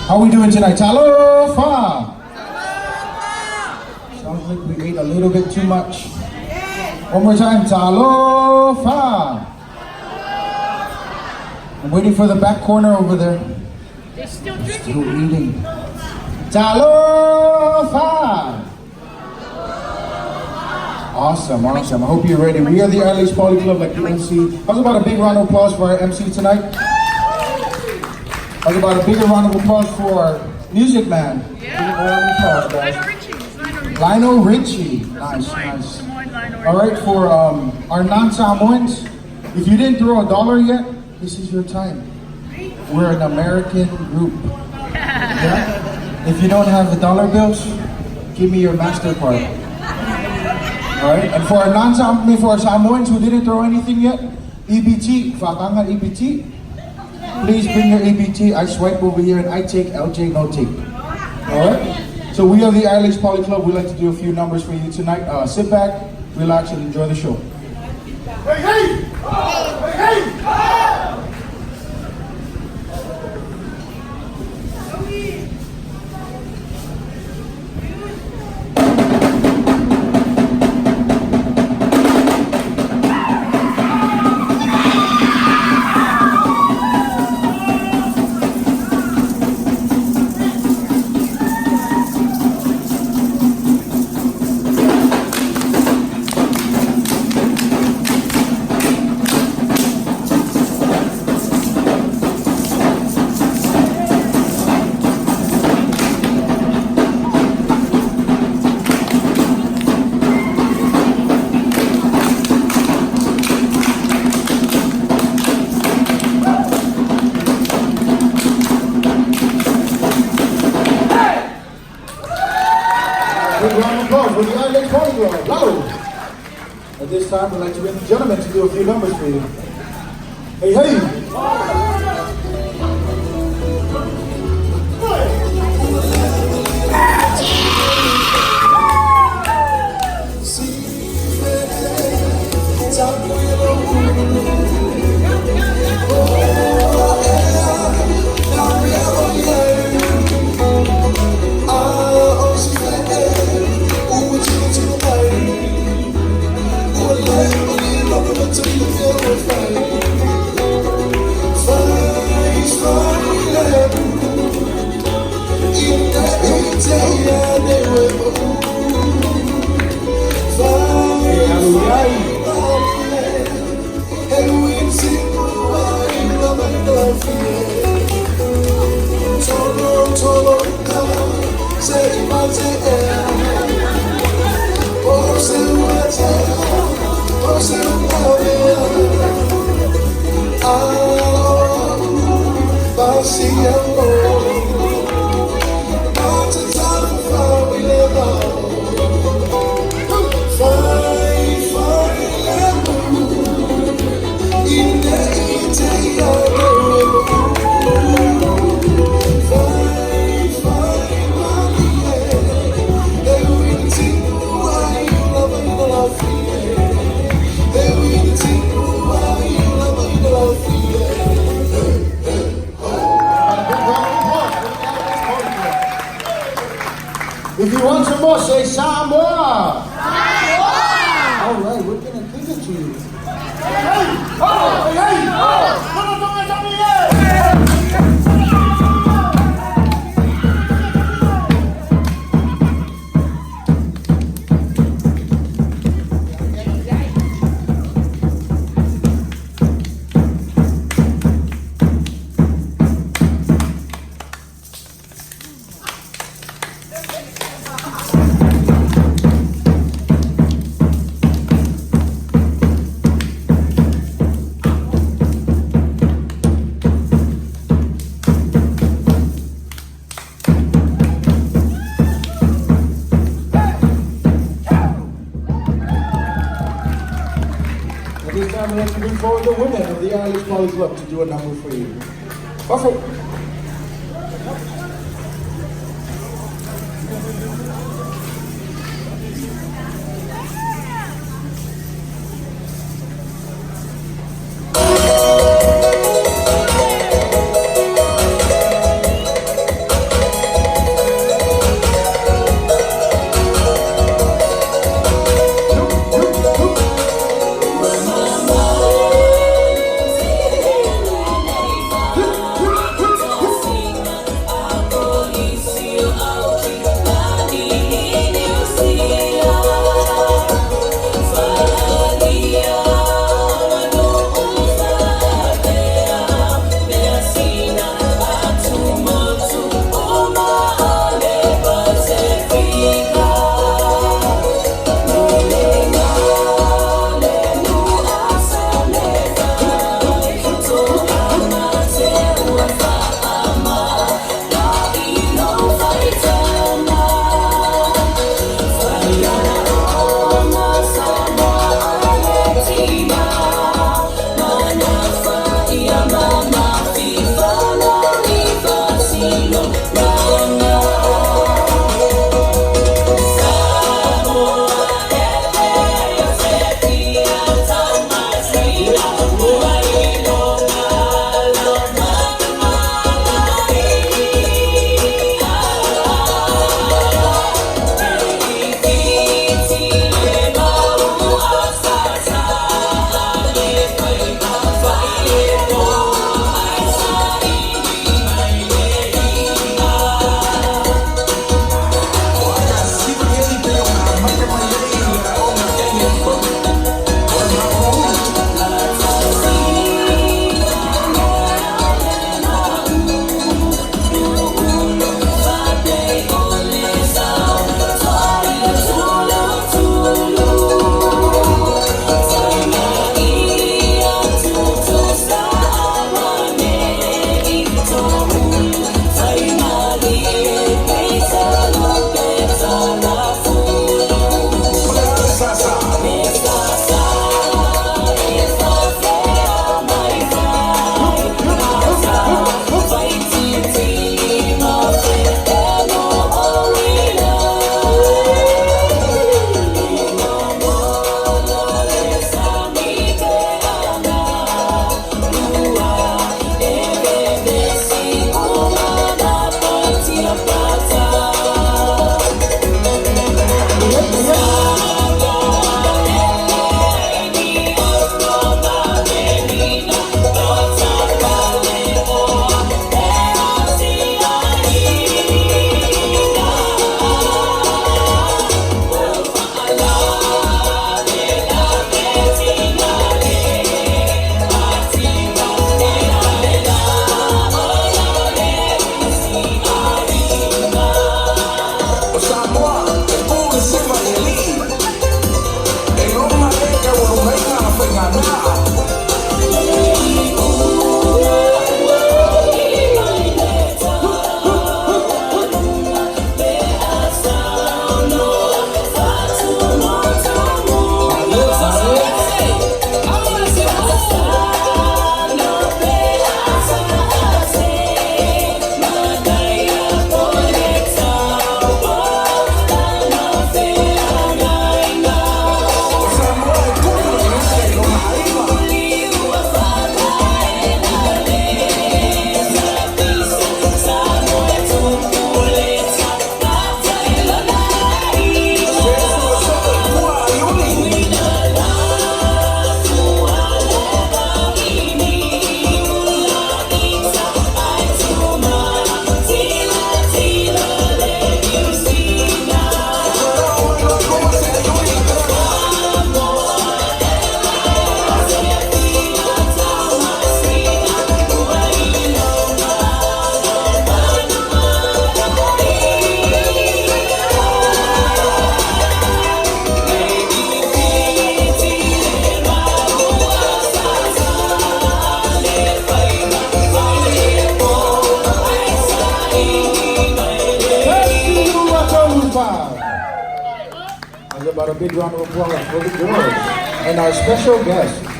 How are we doing tonight? Talofa! Sounds like we ate a little bit too much. One more time. Talofa! I'm waiting for the back corner over there. They're still drinking. Still eating. Talofa! Awesome, awesome. I hope you're ready. We are the ILH Poly Club, like the MC. How's about a big round of applause for our MC tonight? How's about a bigger round of applause for our music man? Yeah. Applause, Lionel Richie. Richie. Nice, nice. Lionel. All right, for our non-Samoans, if you didn't throw $1 yet, this is your time. We're an American group. Yeah? If you don't have the dollar bills, give me your MasterCard. All right, and for our for our Samoans who didn't throw anything yet, EBT, Fakanga EBT. Please bring your EBT. I swipe over here and I take, LJ no take. All right. So we are the ILH Poly Club. We like to do a few numbers for you tonight. Sit back, relax, and enjoy the show. Hey, hey! Oh, hey, hey! Oh! For the ILH Poly Club. Loud. At this time, we'd like to bring the gentlemen to do a few numbers for you. Hey, hey! If you want some more, say Samoa. Samoa. All right, we're gonna give it to you. Hey! Oh! Hey! Hey! Oh! This time I'd like to bring forward the women of the ILH Poly Club to do a number for you. Perfect. about a big round of applause for the girls and our special guest.